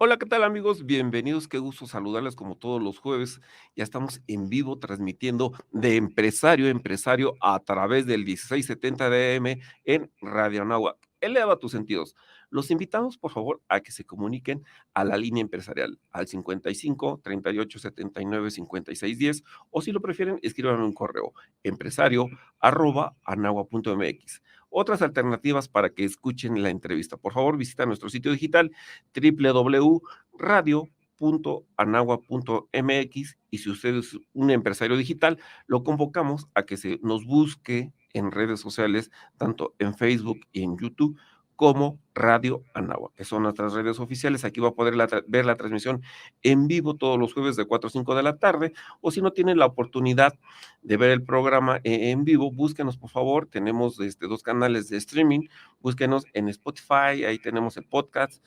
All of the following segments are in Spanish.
Hola, ¿qué tal amigos? Bienvenidos, qué gusto saludarles como todos los jueves. Ya estamos en vivo transmitiendo de empresario a empresario a través del 1670 de AM en Radio Anáhuac. Eleva tus sentidos. Los invitamos, por favor, a que se comuniquen a la línea empresarial al 55 38 79 56 10 o si lo prefieren, escriban un correo empresario@anahuac.mx. Otras alternativas para que escuchen la entrevista. Por favor, visita nuestro sitio digital www.radio.anagua.mx y si usted es un empresario digital, lo convocamos a que se nos busque en redes sociales, tanto en Facebook y en YouTube, como Radio Anagua, que son nuestras redes oficiales. Aquí va a poder ver la transmisión en vivo todos los jueves de 4 a 5 de la tarde, o si no tienen la oportunidad de ver el programa en vivo, búsquenos por favor. Tenemos dos canales de streaming, búsquenos en Spotify, ahí tenemos el podcast,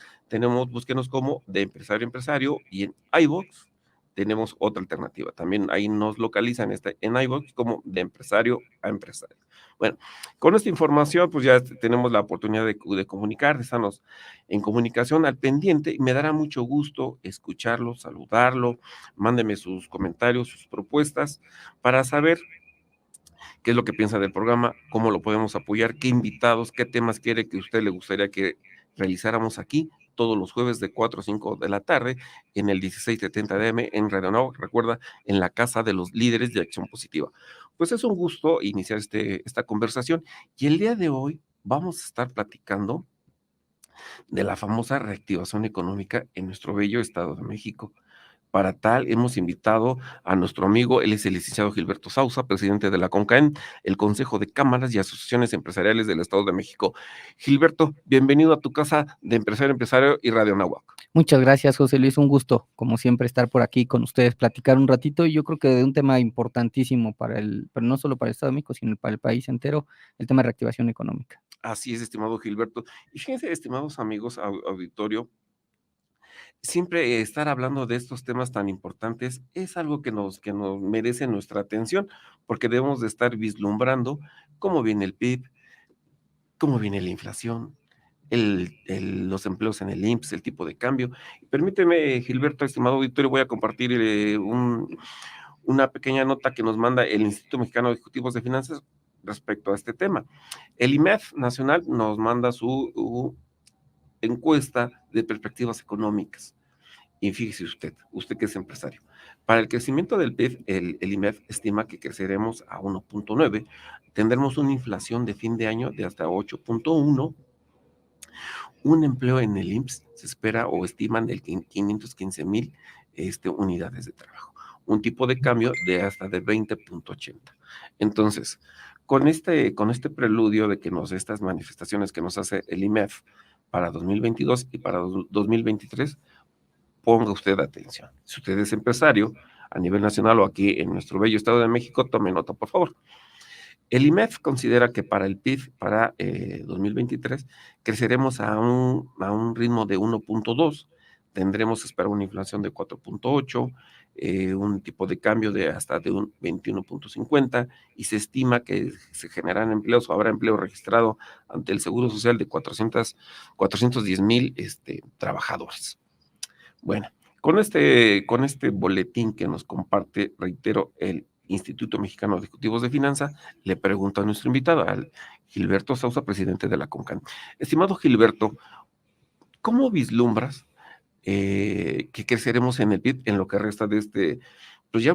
búsquenos como de empresario a empresario y en iVoox tenemos otra alternativa. También ahí nos localizan en iVoox como de empresario a empresario. Bueno, con esta información pues ya tenemos la oportunidad de comunicar, de estarnos en comunicación al pendiente y me dará mucho gusto escucharlo, saludarlo, mándeme sus comentarios, sus propuestas para saber qué es lo que piensa del programa, cómo lo podemos apoyar, qué invitados, qué temas quiere que a usted le gustaría que realizáramos aquí todos los jueves de 4 a 5 de la tarde en el 1670 DM en Radio Now, recuerda, en la Casa de los Líderes de Acción Positiva. Pues es un gusto iniciar esta conversación y el día de hoy vamos a estar platicando de la famosa reactivación económica en nuestro bello Estado de México. Para tal, hemos invitado a nuestro amigo, él es el licenciado Gilberto Sousa, presidente de la CONCAEM, el Consejo de Cámaras y Asociaciones Empresariales del Estado de México. Gilberto, bienvenido a tu casa de empresario a empresario y Radio Nahuac. Muchas gracias, José Luis. Un gusto, como siempre, estar por aquí con ustedes, platicar un ratito. Y yo creo que de un tema importantísimo pero no solo para el Estado de México, sino para el país entero, el tema de reactivación económica. Así es, estimado Gilberto. Y fíjense, estimados amigos, auditorio, siempre estar hablando de estos temas tan importantes es algo que nos merece nuestra atención, porque debemos de estar vislumbrando cómo viene el PIB, cómo viene la inflación, los empleos en el IMSS, el tipo de cambio. Permíteme, Gilberto, estimado auditorio, voy a compartir una pequeña nota que nos manda el Instituto Mexicano de Ejecutivos de Finanzas respecto a este tema. El IMEF Nacional nos manda su encuesta de perspectivas económicas. Y fíjese usted que es empresario. Para el crecimiento del PIB, el IMEF estima que creceremos a 1.9, tendremos una inflación de fin de año de hasta 8.1, un empleo en el IMSS se espera o estiman de 515,000 unidades de trabajo, un tipo de cambio de hasta de 20.80. Entonces, con este preludio de que estas manifestaciones que nos hace el IMEF para 2022 y para 2023, ponga usted atención. Si usted es empresario a nivel nacional o aquí en nuestro bello Estado de México, tome nota, por favor. El IMEF considera que para el PIB para 2023 creceremos a un ritmo de 1.2, tendremos esperar una inflación de 4.8, un tipo de cambio de hasta de un 21.50 y se estima que se generarán empleos o habrá empleo registrado ante el Seguro Social de 410,000 trabajadores. Bueno, con este boletín que nos comparte, reitero, el Instituto Mexicano de Ejecutivos de Finanzas, le pregunto a nuestro invitado, al Gilberto Sousa, presidente de la CONCAN. Estimado Gilberto, ¿cómo vislumbras que creceremos en el PIB en lo que resta de pues ya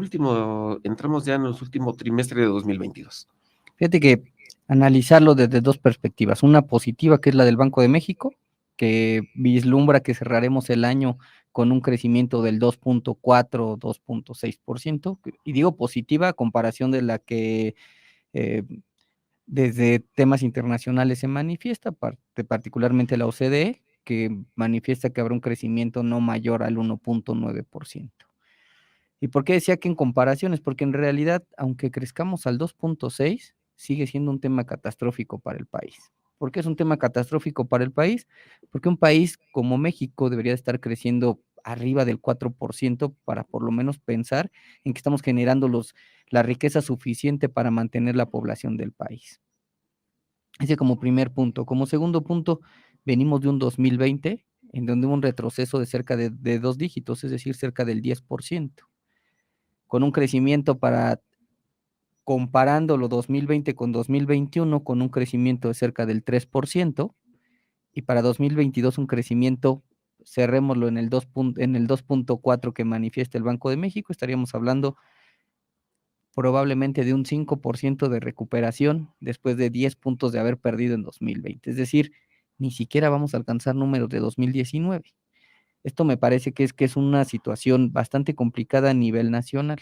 entramos ya en los últimos trimestres de 2022? Fíjate que analizarlo desde dos perspectivas. Una positiva, que es la del Banco de México, que vislumbra que cerraremos el año con un crecimiento del 2.4 o 2.6%. Y digo positiva a comparación de la que eh, desde temas internacionales se manifiesta, particularmente la OCDE, que manifiesta que habrá un crecimiento no mayor al 1.9%. ¿Y por qué decía que en comparaciones? Porque en realidad, aunque crezcamos al 2.6, sigue siendo un tema catastrófico para el país. ¿Por qué es un tema catastrófico para el país? Porque un país como México debería estar creciendo arriba del 4% para por lo menos pensar en que estamos generando la riqueza suficiente para mantener la población del país. Ese como primer punto. Como segundo punto, venimos de un 2020 en donde hubo un retroceso de cerca de 2 dígitos, es decir, cerca del 10%, con un crecimiento comparándolo 2020 con 2021, con un crecimiento de cerca del 3%, y para 2022 un crecimiento, cerrémoslo en el 2.4 que manifiesta el Banco de México, estaríamos hablando probablemente de un 5% de recuperación después de 10 puntos de haber perdido en 2020. Es decir, ni siquiera vamos a alcanzar números de 2019. Esto me parece que es una situación bastante complicada a nivel nacional.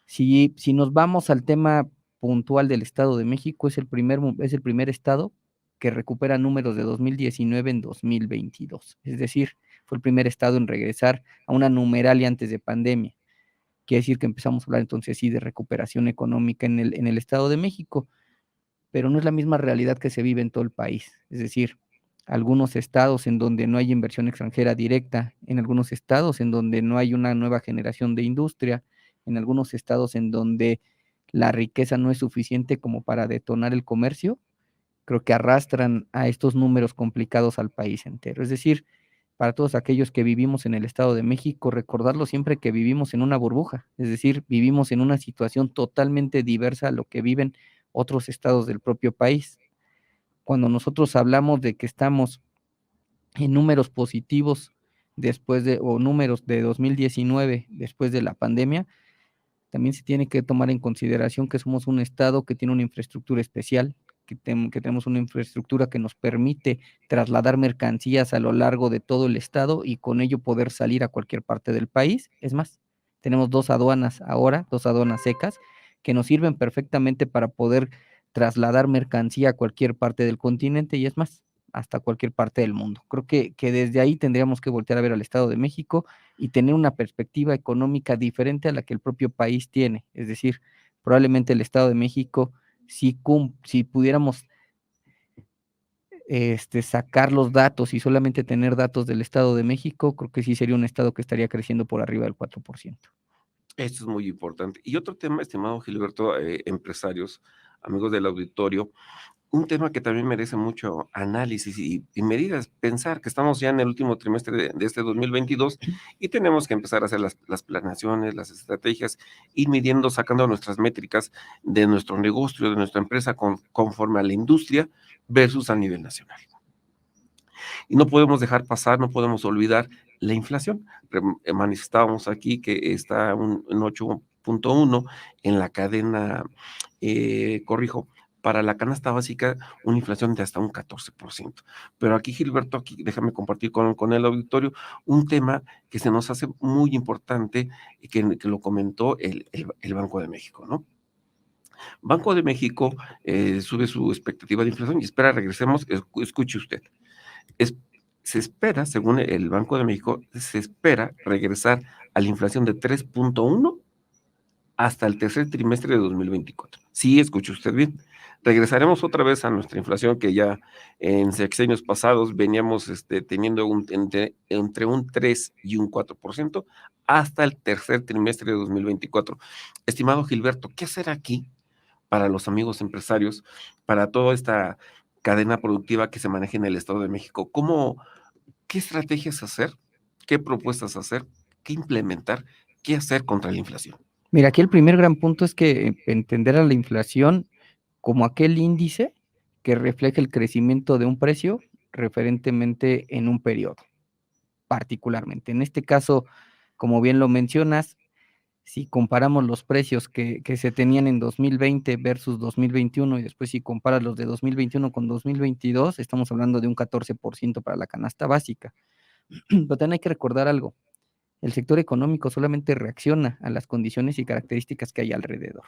Si nos vamos al tema puntual del Estado de México, es el primer estado que recupera números de 2019 en 2022. Es decir, fue el primer estado en regresar a una numeralia antes de pandemia. Quiere decir que empezamos a hablar entonces sí de recuperación económica en el Estado de México, pero no es la misma realidad que se vive en todo el país. Es decir, algunos estados en donde no hay inversión extranjera directa, en algunos estados en donde no hay una nueva generación de industria, en algunos estados en donde la riqueza no es suficiente como para detonar el comercio, creo que arrastran a estos números complicados al país entero. Es decir, para todos aquellos que vivimos en el Estado de México, recordarlo siempre que vivimos en una burbuja, es decir, vivimos en una situación totalmente diversa a lo que viven otros estados del propio país. Cuando nosotros hablamos de que estamos en números positivos o números de 2019 después de la pandemia, también se tiene que tomar en consideración que somos un estado que tiene una infraestructura especial, que tenemos una infraestructura que nos permite trasladar mercancías a lo largo de todo el estado y con ello poder salir a cualquier parte del país. Es más, tenemos 2 aduanas ahora, 2 aduanas secas, que nos sirven perfectamente para poder trasladar mercancía a cualquier parte del continente y es más, hasta cualquier parte del mundo. Creo que desde ahí tendríamos que voltear a ver al Estado de México y tener una perspectiva económica diferente a la que el propio país tiene. Es decir, probablemente el Estado de México, si pudiéramos sacar los datos y solamente tener datos del Estado de México, creo que sí sería un estado que estaría creciendo por arriba del 4%. Esto es muy importante. Y otro tema, estimado Gilberto, empresarios, amigos del auditorio, un tema que también merece mucho análisis y medidas, pensar que estamos ya en el último trimestre de este 2022 y tenemos que empezar a hacer las planeaciones, las estrategias, ir midiendo, sacando nuestras métricas de nuestro negocio, de nuestra empresa conforme a la industria versus a nivel nacional. Y no podemos dejar pasar, no podemos olvidar la inflación. Manifestábamos aquí que está en 8.1 en la cadena, corrijo, para la canasta básica, una inflación de hasta un 14%. Pero aquí, Gilberto, aquí déjame compartir con el auditorio un tema que se nos hace muy importante y que lo comentó el Banco de México, ¿no? Banco de México sube su expectativa de inflación y espera, regresemos, escuche usted. Es- Se espera, según el Banco de México, se espera regresar a la inflación de 3.1 hasta el tercer trimestre de 2024. Sí, escuche usted bien. Regresaremos otra vez a nuestra inflación que ya en sexenios pasados veníamos teniendo entre un 3 y un 4% hasta el tercer trimestre de 2024. Estimado Gilberto, ¿qué hacer aquí para los amigos empresarios, para toda esta cadena productiva que se maneja en el Estado de México? ¿Qué estrategias hacer? ¿Qué propuestas hacer? ¿Qué implementar? ¿Qué hacer contra la inflación? Mira, aquí el primer gran punto es que entender a la inflación como aquel índice que refleja el crecimiento de un precio referentemente en un periodo, particularmente. En este caso, como bien lo mencionas, si comparamos los precios que se tenían en 2020 versus 2021 y después si comparas los de 2021 con 2022, estamos hablando de un 14% para la canasta básica. Pero también hay que recordar algo, el sector económico solamente reacciona a las condiciones y características que hay alrededor.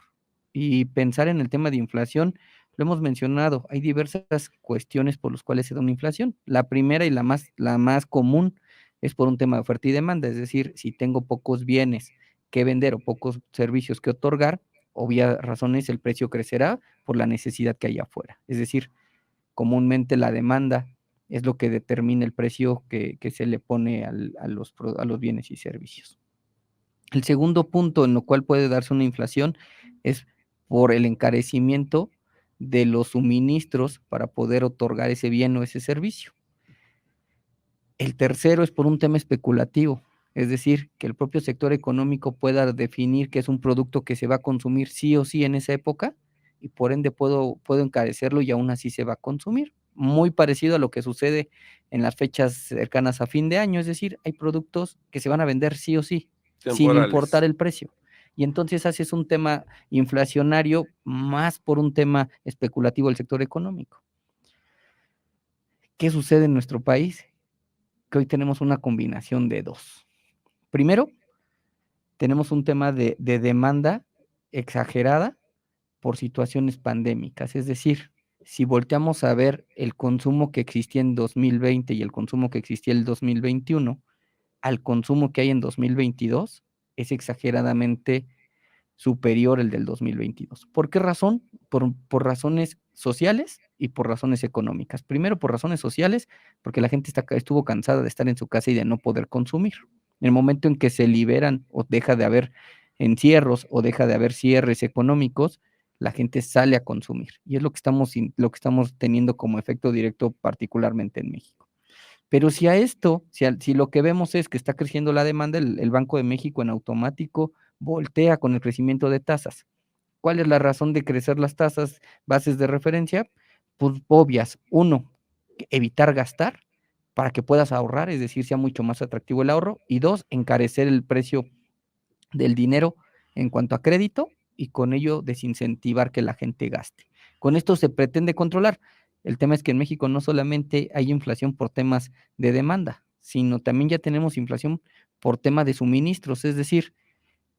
Y pensar en el tema de inflación, lo hemos mencionado, hay diversas cuestiones por las cuales se da una inflación. La primera y la más común es por un tema de oferta y demanda, es decir, si tengo pocos bienes que vender o pocos servicios que otorgar, obvia razón es el precio crecerá por la necesidad que hay afuera. Es decir, comúnmente la demanda es lo que determina el precio que se le pone a los bienes y servicios. El segundo punto en lo cual puede darse una inflación es por el encarecimiento de los suministros para poder otorgar ese bien o ese servicio. El tercero es por un tema especulativo, es decir, que el propio sector económico pueda definir que es un producto que se va a consumir sí o sí en esa época y por ende puedo encarecerlo y aún así se va a consumir. Muy parecido a lo que sucede en las fechas cercanas a fin de año, es decir, hay productos que se van a vender sí o sí, sin Temporales. importar el precio. Y entonces haces un tema inflacionario más por un tema especulativo del sector económico. ¿Qué sucede en nuestro país? Que hoy tenemos una combinación de dos. Primero, tenemos un tema de demanda exagerada por situaciones pandémicas, es decir, si volteamos a ver el consumo que existía en 2020 y el consumo que existía en 2021, al consumo que hay en 2022, es exageradamente superior el del 2022. ¿Por qué razón? Por razones sociales y por razones económicas. Primero, por razones sociales, porque la gente estuvo cansada de estar en su casa y de no poder consumir. En el momento en que se liberan o deja de haber encierros o deja de haber cierres económicos, la gente sale a consumir. Y es lo que estamos teniendo como efecto directo, particularmente en México. Pero si a esto, si lo que vemos es que está creciendo la demanda, el Banco de México en automático voltea con el crecimiento de tasas. ¿Cuál es la razón de crecer las tasas bases de referencia? Pues obvias. Uno, evitar gastar para que puedas ahorrar, es decir, sea mucho más atractivo el ahorro. Y dos, encarecer el precio del dinero en cuanto a crédito y con ello desincentivar que la gente gaste. Con esto se pretende controlar. El tema es que en México no solamente hay inflación por temas de demanda, sino también ya tenemos inflación por tema de suministros, es decir,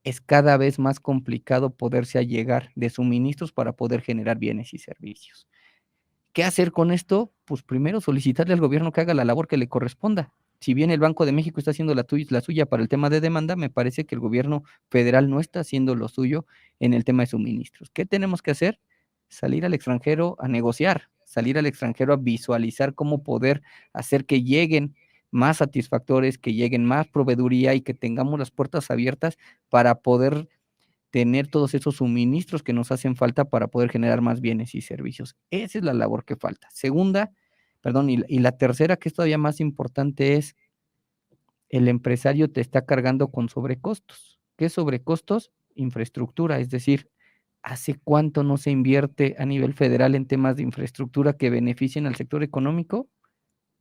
es cada vez más complicado poderse allegar de suministros para poder generar bienes y servicios. ¿Qué hacer con esto? Pues primero solicitarle al gobierno que haga la labor que le corresponda. Si bien el Banco de México está haciendo la suya para el tema de demanda, me parece que el gobierno federal no está haciendo lo suyo en el tema de suministros. ¿Qué tenemos que hacer? Salir al extranjero a negociar, salir al extranjero a visualizar cómo poder hacer que lleguen más satisfactores, que lleguen más proveeduría y que tengamos las puertas abiertas para poder tener todos esos suministros que nos hacen falta para poder generar más bienes y servicios. Esa es la labor que falta. Segunda, perdón, y la tercera, que es todavía más importante, es el empresario te está cargando con sobrecostos. ¿Qué sobrecostos? Infraestructura, es decir, ¿hace cuánto no se invierte a nivel federal en temas de infraestructura que beneficien al sector económico?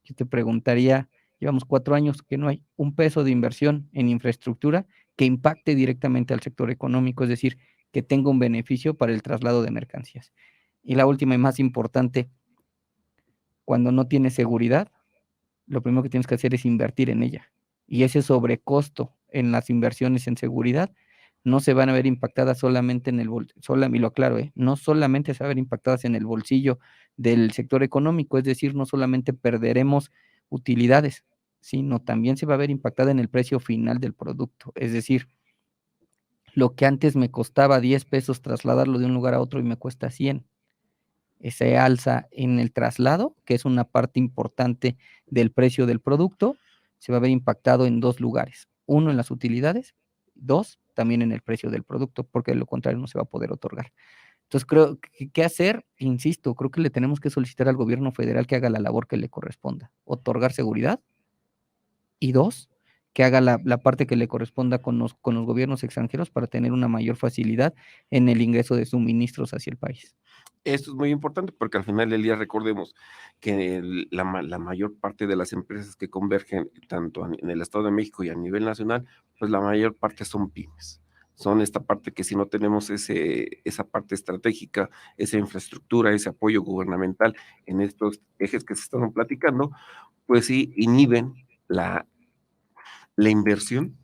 Yo te preguntaría, llevamos 4 años que no hay un peso de inversión en infraestructura que impacte directamente al sector económico, es decir, que tenga un beneficio para el traslado de mercancías. Y la última y más importante, cuando no tienes seguridad, lo primero que tienes que hacer es invertir en ella. Y ese sobrecosto en las inversiones en seguridad no se van a ver impactadas solamente en el bolsillo, y lo aclaro, no solamente se van a ver impactadas en el bolsillo del sector económico, es decir, no solamente perderemos utilidades, sino también se va a ver impactada en el precio final del producto. Es decir, lo que antes me costaba 10 pesos trasladarlo de un lugar a otro y me cuesta 100, ese alza en el traslado, que es una parte importante del precio del producto, se va a ver impactado en 2 lugares. Uno, en las utilidades, 2, también en el precio del producto, porque de lo contrario no se va a poder otorgar. Entonces, creo que, ¿qué hacer? Insisto, creo que le tenemos que solicitar al gobierno federal que haga la labor que le corresponda, otorgar seguridad, y 2, que haga la parte que le corresponda con los gobiernos extranjeros para tener una mayor facilidad en el ingreso de suministros hacia el país. Esto es muy importante porque al final del día recordemos que la mayor parte de las empresas que convergen tanto en el Estado de México y a nivel nacional, pues la mayor parte son pymes. Son esta parte que si no tenemos esa parte estratégica, esa infraestructura, ese apoyo gubernamental en estos ejes que se están platicando, pues sí inhiben la inversión.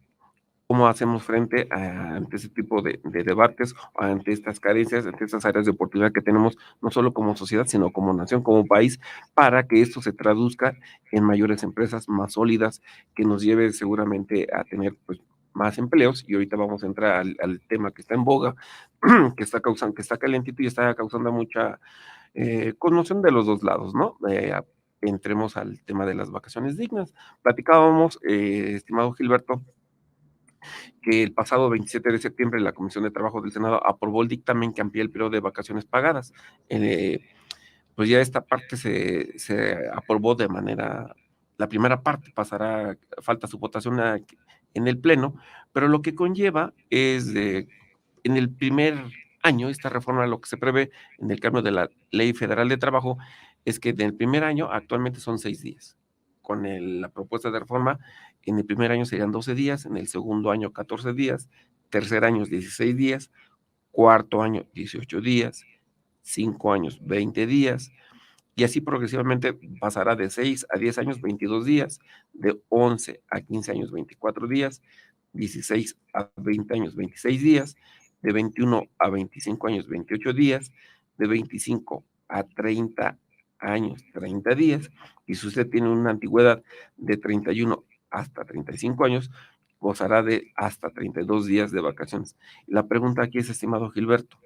¿Cómo hacemos frente ante ese tipo de debates, ante estas carencias, ante estas áreas de oportunidad que tenemos, no solo como sociedad, sino como nación, como país, para que esto se traduzca en mayores empresas más sólidas, que nos lleve seguramente a tener pues, más empleos? Y ahorita vamos a entrar al tema que está en boga, que está calentito y está causando mucha conmoción de los dos lados, ¿no? Entremos al tema de las vacaciones dignas. Platicábamos, estimado Gilberto, que el pasado 27 de septiembre la Comisión de Trabajo del Senado aprobó el dictamen que amplía el periodo de vacaciones pagadas. Pues ya esta parte se aprobó de manera la primera parte pasará, falta su votación en el Pleno, pero lo que conlleva es en el primer año, esta reforma, lo que se prevé en el cambio de la Ley Federal de Trabajo, es que en el primer año actualmente son 6 días. Con la propuesta de reforma, en el primer año serían 12 días, en el segundo año 14 días, tercer año 16 días, cuarto año 18 días, 5 años 20 días, y así progresivamente pasará de 6 a 10 años 22 días, de 11 a 15 años 24 días, 16 a 20 años 26 días, de 21 a 25 años 28 días, de 25 a 30 años 30 días, y si usted tiene una antigüedad de 31 hasta 35 años, gozará de hasta 32 días de vacaciones. La pregunta aquí es, estimado Gilberto,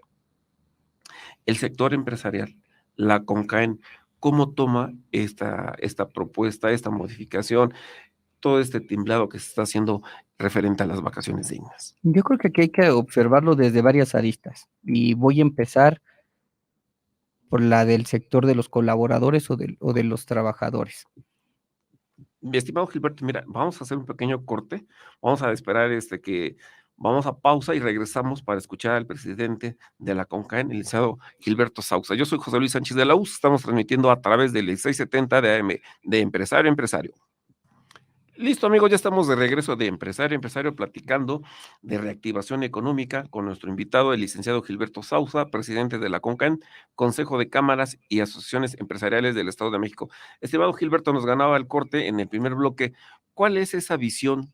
el sector empresarial, la CONCAEN, ¿cómo toma esta propuesta, esta modificación, todo este timblado que se está haciendo referente a las vacaciones dignas? Yo creo que aquí hay que observarlo desde varias aristas y voy a empezar por la del sector de los colaboradores o de los trabajadores. Mi estimado Gilberto, mira, vamos a hacer un pequeño corte, vamos a esperar que vamos a pausa y regresamos para escuchar al presidente de la CONCAEN, el licenciado Gilberto Sausa. Yo soy José Luis Sánchez de la US, estamos transmitiendo a través del 670 de AM, de Empresario a Empresario. Listo, amigos, ya estamos de regreso de Empresario a Empresario, platicando de reactivación económica con nuestro invitado, el licenciado Gilberto Sausa, presidente de la CONCAN, Consejo de Cámaras y Asociaciones Empresariales del Estado de México. Estimado Gilberto, nos ganaba el corte en el primer bloque. ¿Cuál es esa visión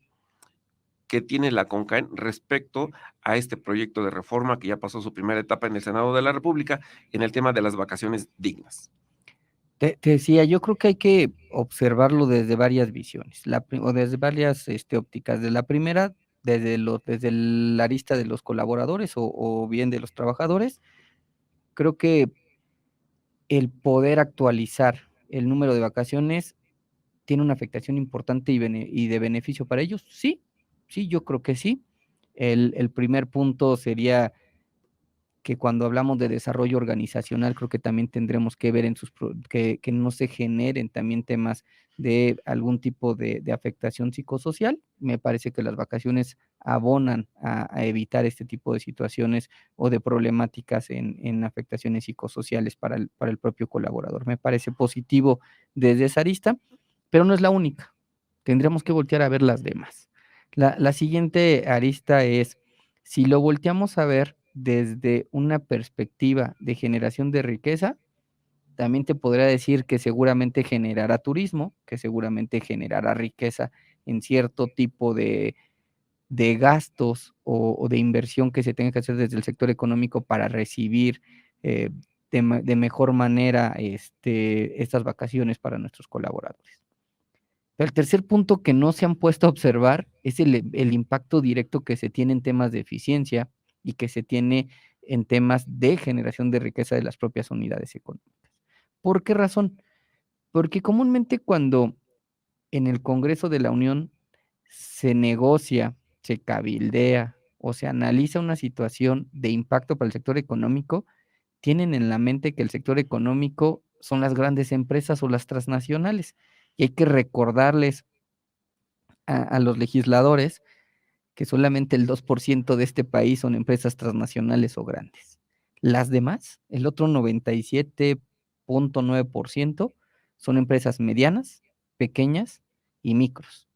que tiene la CONCAN respecto a este proyecto de reforma que ya pasó su primera etapa en el Senado de la República en el tema de las vacaciones dignas? Te decía, yo creo que hay que observarlo desde varias visiones, o desde varias ópticas. De la primera, desde la arista de los colaboradores o bien de los trabajadores, creo que el poder actualizar el número de vacaciones tiene una afectación importante y de beneficio para ellos. Sí, sí, yo creo que sí. El primer punto sería que cuando hablamos de desarrollo organizacional, creo que también tendremos que ver que no se generen también temas de algún tipo de afectación psicosocial. Me parece que las vacaciones abonan a evitar este tipo de situaciones o de problemáticas en afectaciones psicosociales para el propio colaborador. Me parece positivo desde esa arista, pero no es la única. Tendremos que voltear a ver las demás. La siguiente arista es, si lo volteamos a ver desde una perspectiva de generación de riqueza, también te podría decir que seguramente generará turismo, que seguramente generará riqueza en cierto tipo de gastos o de inversión que se tenga que hacer desde el sector económico para recibir eh, de mejor manera estas vacaciones para nuestros colaboradores. Pero el tercer punto que no se han puesto a observar es el impacto directo que se tiene en temas de eficiencia y que se tiene en temas de generación de riqueza de las propias unidades económicas. ¿Por qué razón? Porque comúnmente cuando en el Congreso de la Unión se negocia, se cabildea o se analiza una situación de impacto para el sector económico, tienen en la mente que el sector económico son las grandes empresas o las transnacionales. Y hay que recordarles a los legisladores que solamente el 2% de este país son empresas transnacionales o grandes. Las demás, el otro 97.9% son empresas medianas, pequeñas y micros.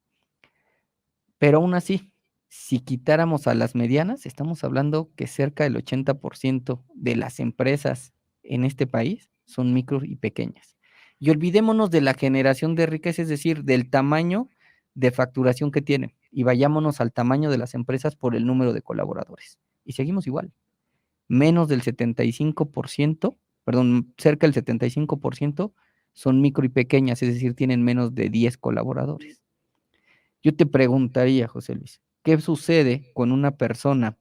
Pero aún así, si quitáramos a las medianas, estamos hablando que cerca del 80% de las empresas en este país son micro y pequeñas. Y olvidémonos de la generación de riqueza, es decir, del tamaño de facturación que tienen, y vayámonos al tamaño de las empresas por el número de colaboradores. Y seguimos igual. Menos del 75%, perdón, cerca del 75% son micro y pequeñas, es decir, tienen menos de 10 colaboradores. Yo te preguntaría, José Luis, ¿qué sucede con una persona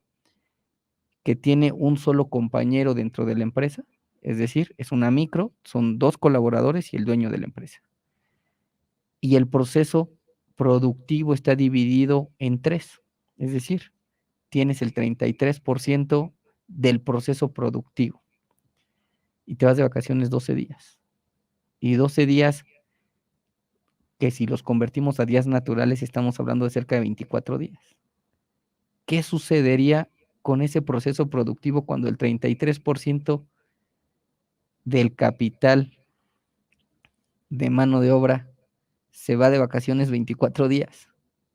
que tiene un solo compañero dentro de la empresa? Es decir, es una micro, son 2 colaboradores y el dueño de la empresa. Y el proceso productivo está dividido en 3, es decir, tienes el 33% del proceso productivo y te vas de vacaciones 12 días. Y 12 días que si los convertimos a días naturales estamos hablando de cerca de 24 días. ¿Qué sucedería con ese proceso productivo cuando el 33% del capital de mano de obra se va de vacaciones 24 días?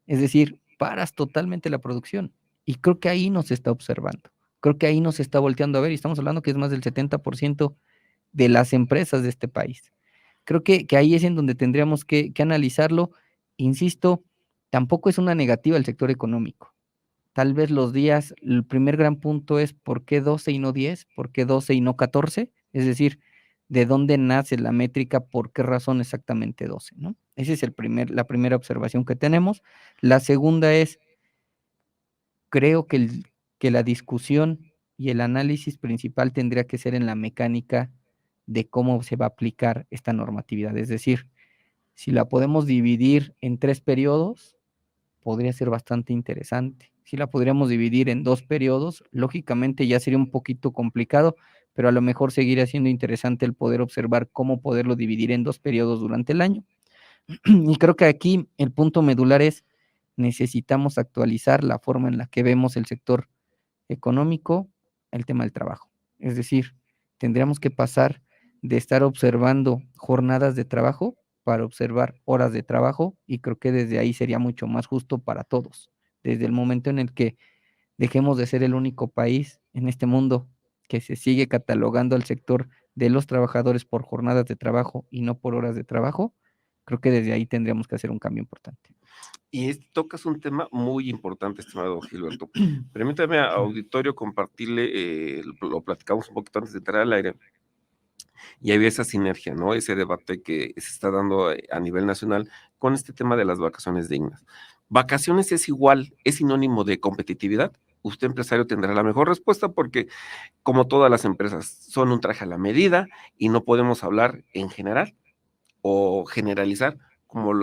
Es decir, paras totalmente la producción. Y creo que ahí nos está observando. Creo que ahí nos está volteando a ver y estamos hablando que es más del 70% de las empresas de este país. Creo que ahí es en donde tendríamos que analizarlo. Insisto, tampoco es una negativa el sector económico. Tal vez los días, el primer gran punto es ¿por qué 12 y no 10? ¿Por qué 12 y no 14? Es decir, ¿de dónde nace la métrica? ¿Por qué razón exactamente 12, no? Esa es la primera observación que tenemos. La segunda es, creo que la discusión y el análisis principal tendría que ser en la mecánica de cómo se va a aplicar esta normatividad. Es decir, si la podemos dividir en 3 periodos, podría ser bastante interesante. Si la podríamos dividir en 2 periodos, lógicamente ya sería un poquito complicado, pero a lo mejor seguiría siendo interesante el poder observar cómo poderlo dividir en 2 periodos durante el año. Y creo que aquí el punto medular es, necesitamos actualizar la forma en la que vemos el sector económico, el tema del trabajo. Es decir, tendríamos que pasar de estar observando jornadas de trabajo para observar horas de trabajo, y creo que desde ahí sería mucho más justo para todos. Desde el momento en el que dejemos de ser el único país en este mundo que se sigue catalogando al sector de los trabajadores por jornadas de trabajo y no por horas de trabajo, creo que desde ahí tendríamos que hacer un cambio importante. Y tocas un tema muy importante, estimado Gilberto. Permítame, auditorio, compartirle, lo platicamos un poquito antes de entrar al aire, y había esa sinergia, ¿no? Ese debate que se está dando a nivel nacional con este tema de las vacaciones dignas. ¿Vacaciones es igual, es sinónimo de competitividad? Usted, empresario, tendrá la mejor respuesta porque, como todas las empresas, son un traje a la medida y no podemos hablar en general o generalizar, como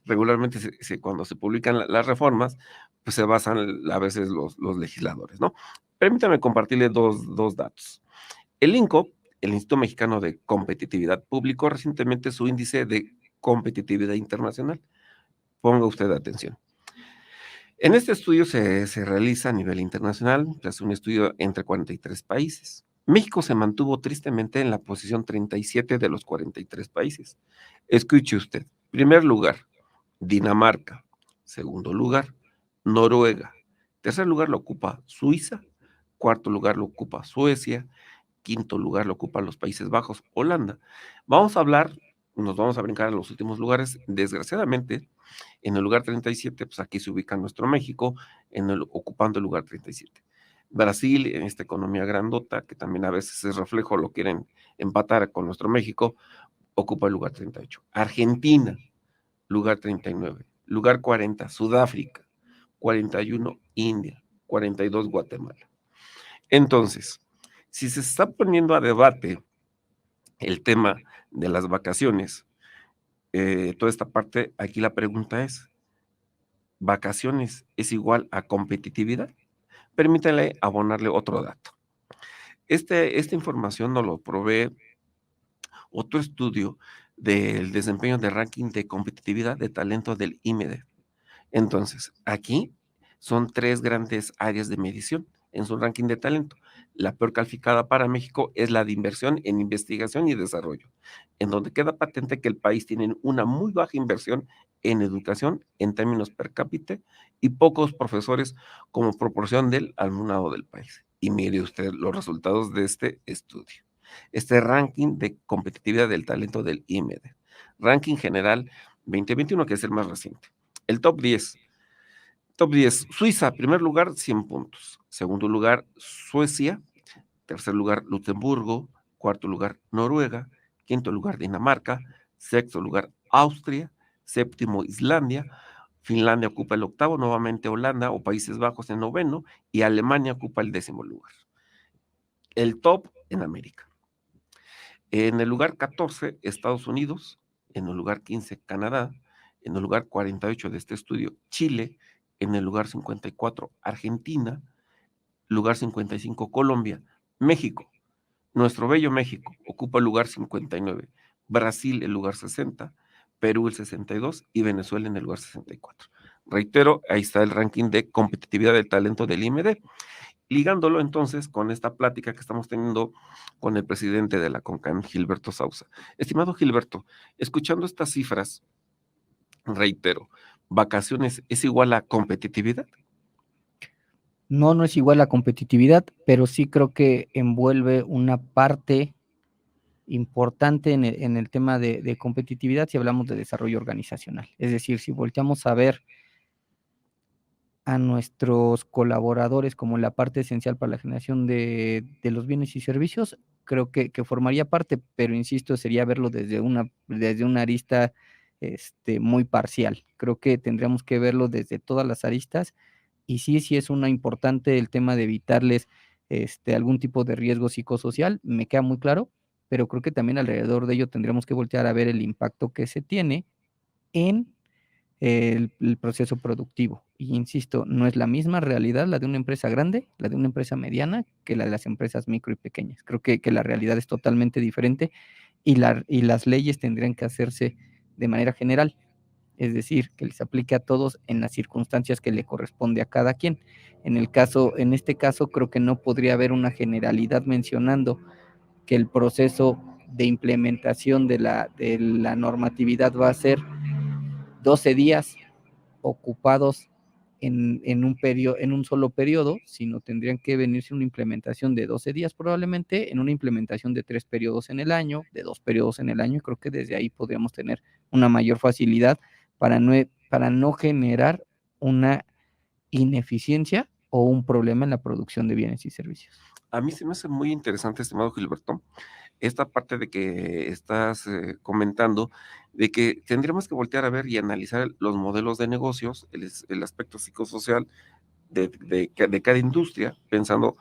regularmente cuando se publican las reformas, pues se basan a veces los legisladores, ¿no? Permítame compartirle dos datos. El INCO, el Instituto Mexicano de Competitividad, publicó recientemente su índice de competitividad internacional. Ponga usted atención. En este estudio se realiza a nivel internacional, se hace un estudio entre 43 países. México se mantuvo tristemente en la posición 37 de los 43 países. Escuche usted. Primer lugar, Dinamarca. Segundo lugar, Noruega. Tercer lugar lo ocupa Suiza. Cuarto lugar lo ocupa Suecia. Quinto lugar lo ocupan los Países Bajos, Holanda. Nos vamos a brincar a los últimos lugares. Desgraciadamente, en el lugar 37, pues aquí se ubica nuestro México, ocupando el lugar 37. Brasil, en esta economía grandota, que también a veces es reflejo, lo quieren empatar con nuestro México, ocupa el lugar 38. Argentina, lugar 39. Lugar 40, Sudáfrica. 41, India. 42, Guatemala. Entonces, si se está poniendo a debate el tema de las vacaciones, toda esta parte, aquí la pregunta es, ¿vacaciones es igual a competitividad? Permítale abonarle otro dato. Esta información nos lo provee otro estudio del desempeño de ranking de competitividad de talento del IMED. Entonces, aquí son 3 grandes áreas de medición en su ranking de talento. La peor calificada para México es la de inversión en investigación y desarrollo, en donde queda patente que el país tiene una muy baja inversión en educación en términos per cápita y pocos profesores como proporción del alumnado del país. Y mire usted los resultados de este estudio. Este ranking de competitividad del talento del IMED. Ranking general 2021, que es el más reciente. El top 10. Top 10. Suiza, primer lugar, 100 puntos. Segundo lugar, Suecia. Tercer lugar, Luxemburgo. Cuarto lugar, Noruega. Quinto lugar, Dinamarca. Sexto lugar, Austria. Séptimo, Islandia. Finlandia ocupa el octavo, nuevamente Holanda o Países Bajos en noveno, y Alemania ocupa el 10º lugar. El top en América. En el lugar 14, Estados Unidos. En el lugar 15, Canadá. En el lugar 48 de este estudio, Chile. En el lugar 54, Argentina. Lugar 55, Colombia. México, nuestro bello México, ocupa el lugar 59. Brasil, el lugar 60. Perú el 62 y Venezuela en el lugar 64. Reitero, ahí está el ranking de competitividad del talento del IMD, ligándolo entonces con esta plática que estamos teniendo con el presidente de la CONCAN, Gilberto Sousa. Estimado Gilberto, escuchando estas cifras, reitero, ¿vacaciones es igual a competitividad? No, no es igual a competitividad, pero sí creo que envuelve una parte importante en el tema de competitividad si hablamos de desarrollo organizacional. Es decir, si volteamos a ver a nuestros colaboradores como la parte esencial para la generación de los bienes y servicios, creo que formaría parte, pero insisto, sería verlo desde una arista muy parcial. Creo que tendríamos que verlo desde todas las aristas y sí es una importante el tema de evitarles algún tipo de riesgo psicosocial, me queda muy claro, pero creo que también alrededor de ello tendríamos que voltear a ver el impacto que se tiene en el proceso productivo. Y insisto, no es la misma realidad la de una empresa grande, la de una empresa mediana, que la de las empresas micro y pequeñas. Creo que la realidad es totalmente diferente y las leyes tendrían que hacerse de manera general, es decir, que les aplique a todos en las circunstancias que le corresponde a cada quien. En este caso, creo que no podría haber una generalidad mencionando que el proceso de implementación de la normatividad va a ser 12 días ocupados en un solo periodo, sino tendrían que venirse una implementación de 12 días probablemente, en una implementación de 3 periodos en el año, de 2 periodos en el año, y creo que desde ahí podríamos tener una mayor facilidad para no generar una ineficiencia o un problema en la producción de bienes y servicios. A mí se me hace muy interesante, estimado Gilberto, esta parte de que estás comentando, de que tendríamos que voltear a ver y analizar los modelos de negocios, el aspecto psicosocial de cada industria, pensando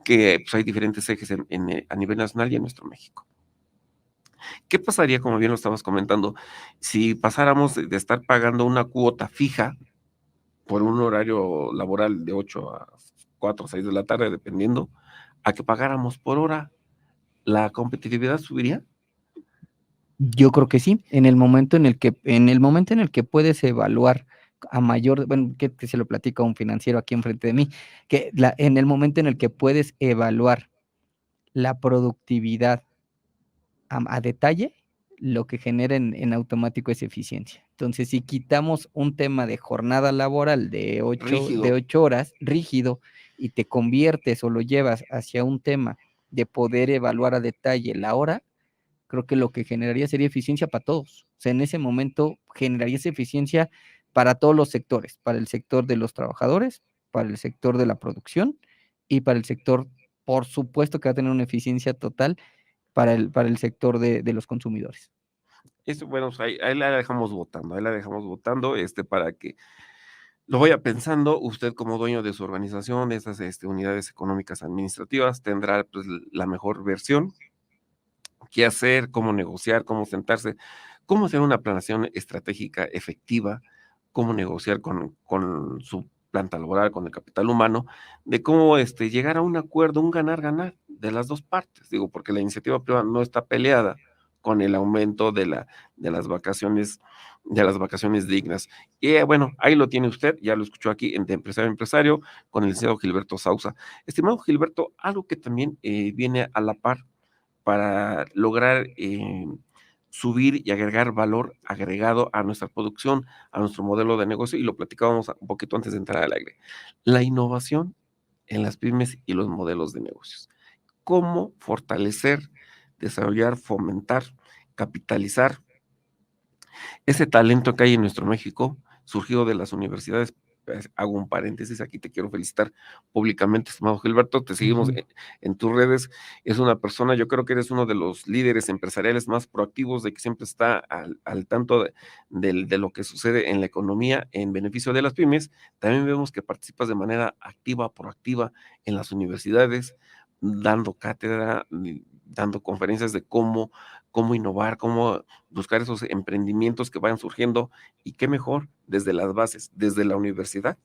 que pues, hay diferentes ejes a nivel nacional y en nuestro México. ¿Qué pasaría, como bien lo estabas comentando, si pasáramos de estar pagando una cuota fija por un horario laboral de 8 a 4 o 6 de la tarde, dependiendo, a que pagáramos por hora? ¿La competitividad subiría? Yo creo que sí, en el momento en el que puedes evaluar a mayor, bueno, que se lo platica un financiero aquí enfrente de mí, en el momento en el que puedes evaluar la productividad a detalle, lo que genera en automático es eficiencia. Entonces, si quitamos un tema de jornada laboral Rígido. de 8 horas rígido y te conviertes o lo llevas hacia un tema de poder evaluar a detalle la hora, creo que lo que generaría sería eficiencia para todos. O sea, en ese momento generaría esa eficiencia para todos los sectores, para el sector de los trabajadores, para el sector de la producción y para el sector, por supuesto que va a tener una eficiencia total para el sector de los consumidores. Eso, bueno, pues ahí la dejamos votando, ahí la dejamos votando, para que lo vaya pensando. Usted, como dueño de su organización, de esas unidades económicas administrativas, tendrá pues la mejor versión, qué hacer, cómo negociar, cómo sentarse, cómo hacer una planeación estratégica efectiva, cómo negociar con su planta laboral, con el capital humano, de cómo llegar a un acuerdo, un ganar-ganar de las dos partes. Digo, porque la iniciativa privada no está peleada con el aumento de las vacaciones dignas. Y bueno, ahí lo tiene usted, ya lo escuchó aquí en De Empresario a Empresario con el licenciado Gilberto Sousa. Estimado Gilberto, algo que también viene a la par para lograr subir y agregar valor agregado a nuestra producción, a nuestro modelo de negocio, y lo platicábamos un poquito antes de entrar al aire. La innovación en las pymes y los modelos de negocios. ¿Cómo fortalecer, desarrollar, fomentar, capitalizar ese talento que hay en nuestro México, surgido de las universidades? Pues, hago un paréntesis, aquí te quiero felicitar públicamente, estimado Gilberto, te seguimos Ujú. en tus redes, es una persona, yo creo que eres uno de los líderes empresariales más proactivos, de que siempre está al tanto de lo que sucede en la economía en beneficio de las pymes. También vemos que participas de manera activa, proactiva en las universidades, dando cátedra, dando conferencias de cómo innovar, cómo buscar esos emprendimientos que vayan surgiendo, y qué mejor desde las bases, desde la universidad,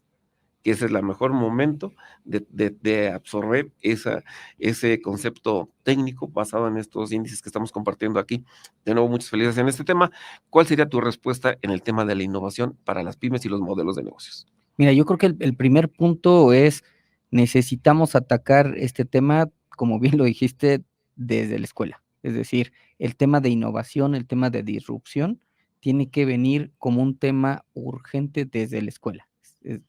que ese es el mejor momento de absorber ese concepto técnico basado en estos índices que estamos compartiendo aquí. De nuevo, muchas felicidades en este tema. ¿Cuál sería tu respuesta en el tema de la innovación para las pymes y los modelos de negocios? Mira, yo creo que el primer punto es, necesitamos atacar este tema, como bien lo dijiste, desde la escuela. Es decir, el tema de innovación, el tema de disrupción, tiene que venir como un tema urgente desde la escuela.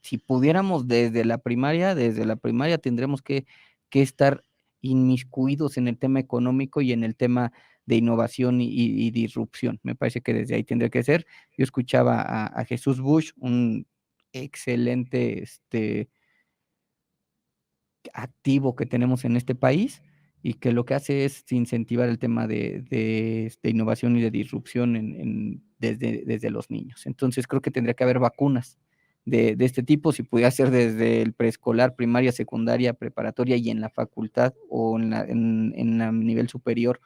Si pudiéramos desde la primaria tendremos que estar inmiscuidos en el tema económico y en el tema de innovación y disrupción. Me parece que desde ahí tendría que ser. Yo escuchaba a Jesús Bush, un excelente activo que tenemos en este país y que lo que hace es incentivar el tema de innovación y de disrupción desde los niños. Entonces creo que tendría que haber vacunas de este tipo, si pudiera ser desde el preescolar, primaria, secundaria, preparatoria y en la facultad o en nivel superior,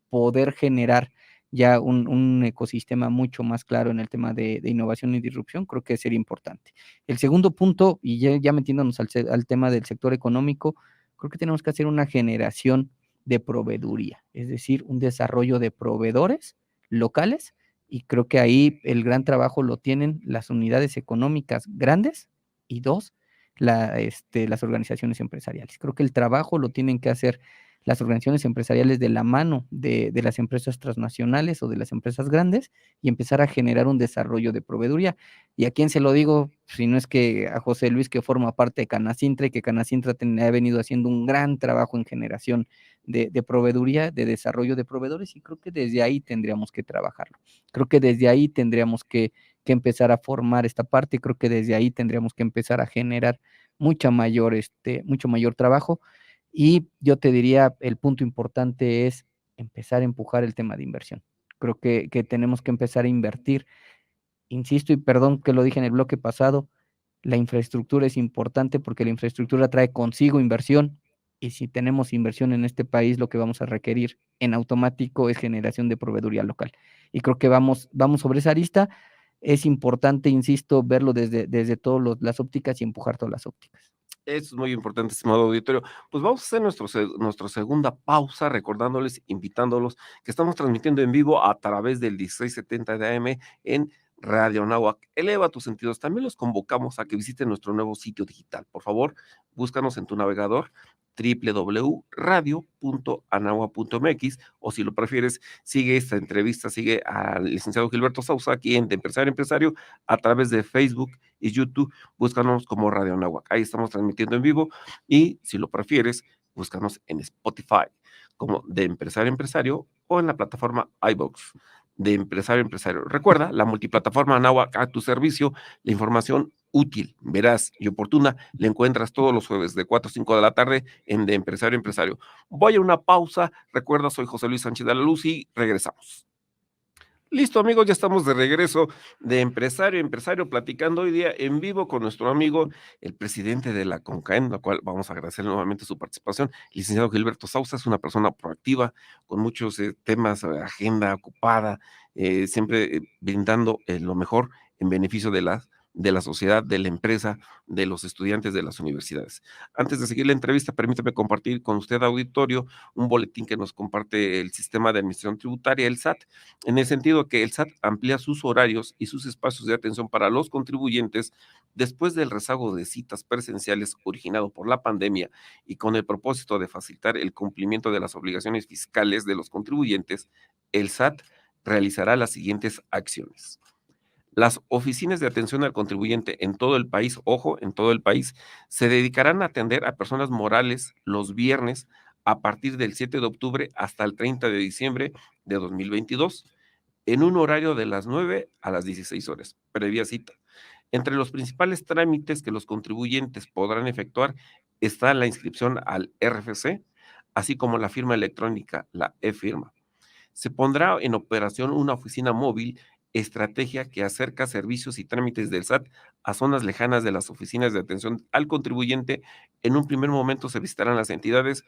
poder generar ya un ecosistema mucho más claro en el tema de innovación y disrupción, creo que sería importante. El segundo punto, y ya metiéndonos al tema del sector económico, creo que tenemos que hacer una generación de proveeduría, es decir, un desarrollo de proveedores locales, y creo que ahí el gran trabajo lo tienen las unidades económicas grandes y dos, las organizaciones empresariales. Creo que el trabajo lo tienen que hacer las organizaciones empresariales de la mano de las empresas transnacionales o de las empresas grandes y empezar a generar un desarrollo de proveeduría. ¿Y a quién se lo digo? Si no es que a José Luis, que forma parte de Canacintra, y que Canacintra ha venido haciendo un gran trabajo en generación de proveeduría, de desarrollo de proveedores, y creo que desde ahí tendríamos que trabajarlo. Creo que desde ahí tendríamos que empezar a formar esta parte, creo que desde ahí tendríamos que empezar a generar mucho mayor trabajo. Y yo te diría, el punto importante es empezar a empujar el tema de inversión. Creo que tenemos que empezar a invertir. Insisto, y perdón que lo dije en el bloque pasado, la infraestructura es importante porque la infraestructura trae consigo inversión, y si tenemos inversión en este país, lo que vamos a requerir en automático es generación de proveeduría local. Y creo que vamos sobre esa arista. Es importante, insisto, verlo desde todas las ópticas y empujar todas las ópticas. Eso es muy importante, estimado auditorio. Pues vamos a hacer nuestra segunda pausa, recordándoles, invitándolos, que estamos transmitiendo en vivo a través del 1670 de AM en Radio Anáhuac. Eleva tus sentidos. También los convocamos a que visiten nuestro nuevo sitio digital. Por favor, búscanos en tu navegador www.radio.anahua.mx, o si lo prefieres, sigue esta entrevista, sigue al licenciado Gilberto Sousa aquí en De Empresario a Empresario a través de Facebook y YouTube. Búscanos como Radio Anáhuac. Ahí estamos transmitiendo en vivo, y si lo prefieres, búscanos en Spotify como De Empresario a Empresario, o en la plataforma iVoox de Empresario a Empresario. Recuerda, la multiplataforma Anáhuac a tu servicio, la información útil, veraz y oportuna la encuentras todos los jueves de 4 a 5 de la tarde en De Empresario a Empresario. Voy a una pausa. Recuerda, soy José Luis Sánchez de la Luz y regresamos. Listo, amigos, ya estamos de regreso de Empresario a Empresario, platicando hoy día en vivo con nuestro amigo, el presidente de la CONCAEN, la cual vamos a agradecer nuevamente su participación. El licenciado Gilberto Sousa es una persona proactiva, con muchos temas, agenda ocupada, siempre brindando lo mejor en beneficio de la sociedad, de la empresa, de los estudiantes de las universidades. Antes de seguir la entrevista, permítame compartir con usted, auditorio, un boletín que nos comparte el Sistema de Administración Tributaria, el SAT, en el sentido que el SAT amplía sus horarios y sus espacios de atención para los contribuyentes después del rezago de citas presenciales originado por la pandemia, y con el propósito de facilitar el cumplimiento de las obligaciones fiscales de los contribuyentes. El SAT realizará las siguientes acciones. Las oficinas de atención al contribuyente en todo el país, ojo, en todo el país, se dedicarán a atender a personas morales los viernes a partir del 7 de octubre hasta el 30 de diciembre de 2022, en un horario de las 9 a las 16 horas, previa cita. Entre los principales trámites que los contribuyentes podrán efectuar está la inscripción al RFC, así como la firma electrónica, la e-firma. Se pondrá en operación una oficina móvil, estrategia que acerca servicios y trámites del SAT a zonas lejanas de las oficinas de atención al contribuyente. En un primer momento se visitarán las entidades.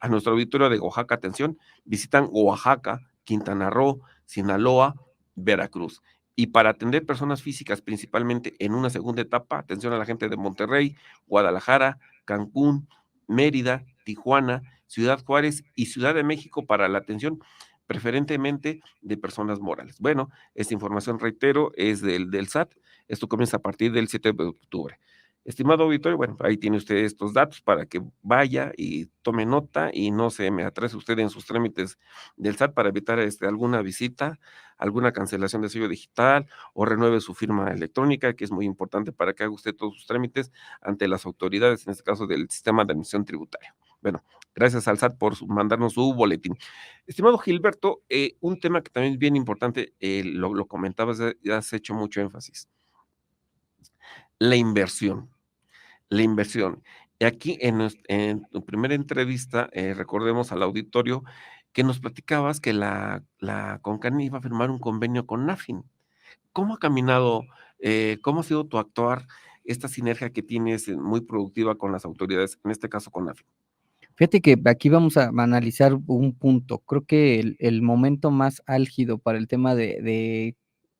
A nuestro auditorio de Oaxaca, atención, visitan Oaxaca, Quintana Roo, Sinaloa, Veracruz. Y para atender personas físicas, principalmente en una segunda etapa, atención a la gente de Monterrey, Guadalajara, Cancún, Mérida, Tijuana, Ciudad Juárez y Ciudad de México para la atención preferentemente de personas morales. Bueno, esta información, reitero, es del SAT. Esto comienza a partir del 7 de octubre. Estimado auditorio, bueno, ahí tiene usted estos datos para que vaya y tome nota y no se me atrase usted en sus trámites del SAT para evitar alguna visita, alguna cancelación de sello digital o renueve su firma electrónica, que es muy importante para que haga usted todos sus trámites ante las autoridades, en este caso del sistema de administración tributaria. Bueno, gracias al SAT por mandarnos su boletín. Estimado Gilberto, un tema que también es bien importante, lo comentabas, ya has hecho mucho énfasis, la inversión. La inversión. Y aquí en tu primera entrevista, recordemos al auditorio que nos platicabas que la Concan iba a firmar un convenio con Nafin. ¿Cómo ha caminado, cómo ha sido tu actuar, esta sinergia que tienes muy productiva con las autoridades, en este caso con Nafin? Fíjate que aquí vamos a analizar un punto. Creo que el momento más álgido para el tema de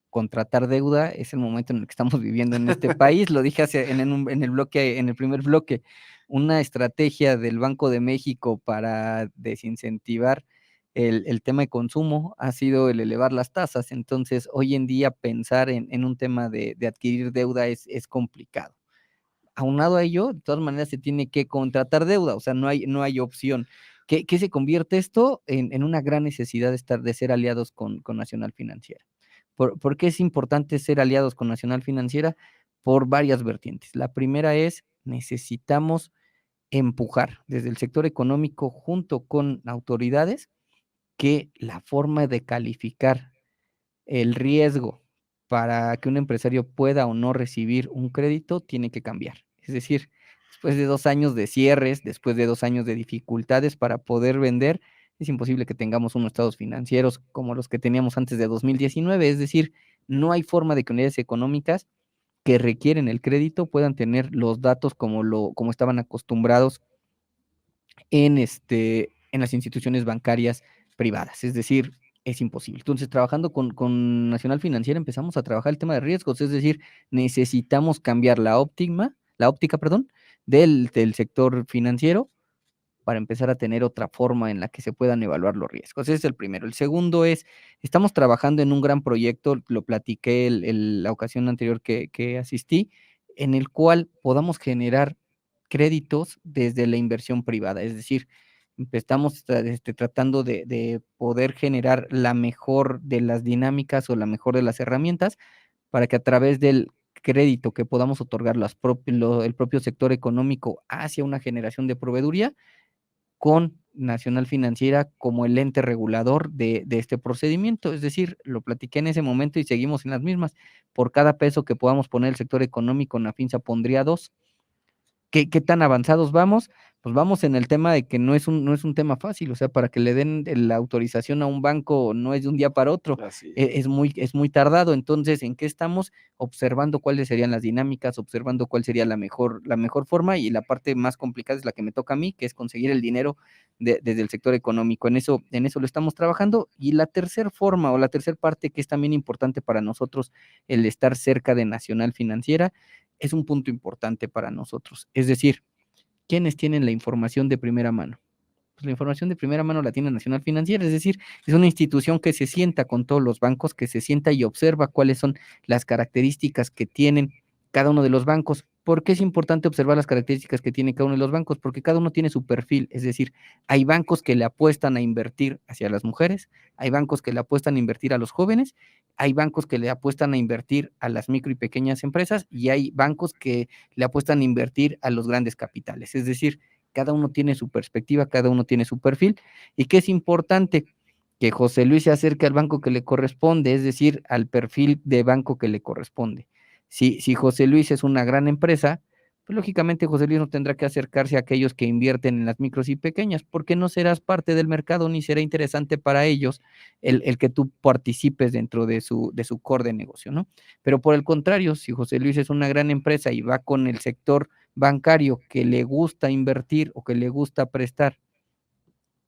contratar deuda es el momento en el que estamos viviendo en este país. Lo dije en el bloque, en el primer bloque. Una estrategia del Banco de México para desincentivar el tema de consumo ha sido el elevar las tasas. Entonces, hoy en día pensar en un tema de adquirir deuda es complicado. Aunado a ello, de todas maneras se tiene que contratar deuda, o sea, no hay opción. ¿Qué se convierte esto? En una gran necesidad de ser aliados con Nacional Financiera. ¿Por qué es importante ser aliados con Nacional Financiera? Por varias vertientes. La primera es, necesitamos empujar desde el sector económico junto con autoridades que la forma de calificar el riesgo para que un empresario pueda o no recibir un crédito tiene que cambiar. Es decir, después de 2 años de cierres, después de 2 años de dificultades para poder vender, es imposible que tengamos unos estados financieros como los que teníamos antes de 2019. Es decir, no hay forma de que unidades económicas que requieren el crédito puedan tener los datos como estaban acostumbrados en las instituciones bancarias privadas. Es decir, es imposible. Entonces, trabajando con Nacional Financiera, empezamos a trabajar el tema de riesgos, es decir, necesitamos cambiar la óptica, perdón, del sector financiero para empezar a tener otra forma en la que se puedan evaluar los riesgos. Ese es el primero. El segundo es, estamos trabajando en un gran proyecto, lo platiqué la ocasión anterior que asistí, en el cual podamos generar créditos desde la inversión privada. Es decir, estamos tratando de poder generar la mejor de las dinámicas o la mejor de las herramientas para que a través del crédito que podamos otorgar el propio sector económico hacia una generación de proveeduría, con Nacional Financiera como el ente regulador de este procedimiento. Es decir, lo platiqué en ese momento y seguimos en las mismas. Por cada peso que podamos poner el sector económico, Nafinsa pondría 2. ¿Qué tan avanzados vamos? Pues vamos en el tema de que no es un tema fácil, o sea, para que le den la autorización a un banco no es de un día para otro, Así es. es muy tardado. Entonces, ¿en qué estamos? Observando cuáles serían las dinámicas, observando cuál sería la mejor forma, y la parte más complicada es la que me toca a mí, que es conseguir el dinero desde el sector económico. En eso lo estamos trabajando. Y la tercera forma o la tercera parte que es también importante para nosotros, el estar cerca de Nacional Financiera, es un punto importante para nosotros. Es decir, ¿quiénes tienen la información de primera mano? Pues la información de primera mano la tiene Nacional Financiera, es decir, es una institución que se sienta con todos los bancos, que se sienta y observa cuáles son las características que tienen cada uno de los bancos. ¿Por qué es importante observar las características que tiene cada uno de los bancos? Porque cada uno tiene su perfil, es decir, hay bancos que le apuestan a invertir hacia las mujeres, hay bancos que le apuestan a invertir a los jóvenes, hay bancos que le apuestan a invertir a las micro y pequeñas empresas, y hay bancos que le apuestan a invertir a los grandes capitales. Es decir, cada uno tiene su perspectiva, cada uno tiene su perfil, y que es importante que José Luis se acerque al banco que le corresponde, es decir, al perfil de banco que le corresponde. Si José Luis es una gran empresa, pues lógicamente José Luis no tendrá que acercarse a aquellos que invierten en las micros y pequeñas, porque no serás parte del mercado ni será interesante para ellos el que tú participes dentro de su core de negocio, ¿no? Pero por el contrario, si José Luis es una gran empresa y va con el sector bancario que le gusta invertir o que le gusta prestar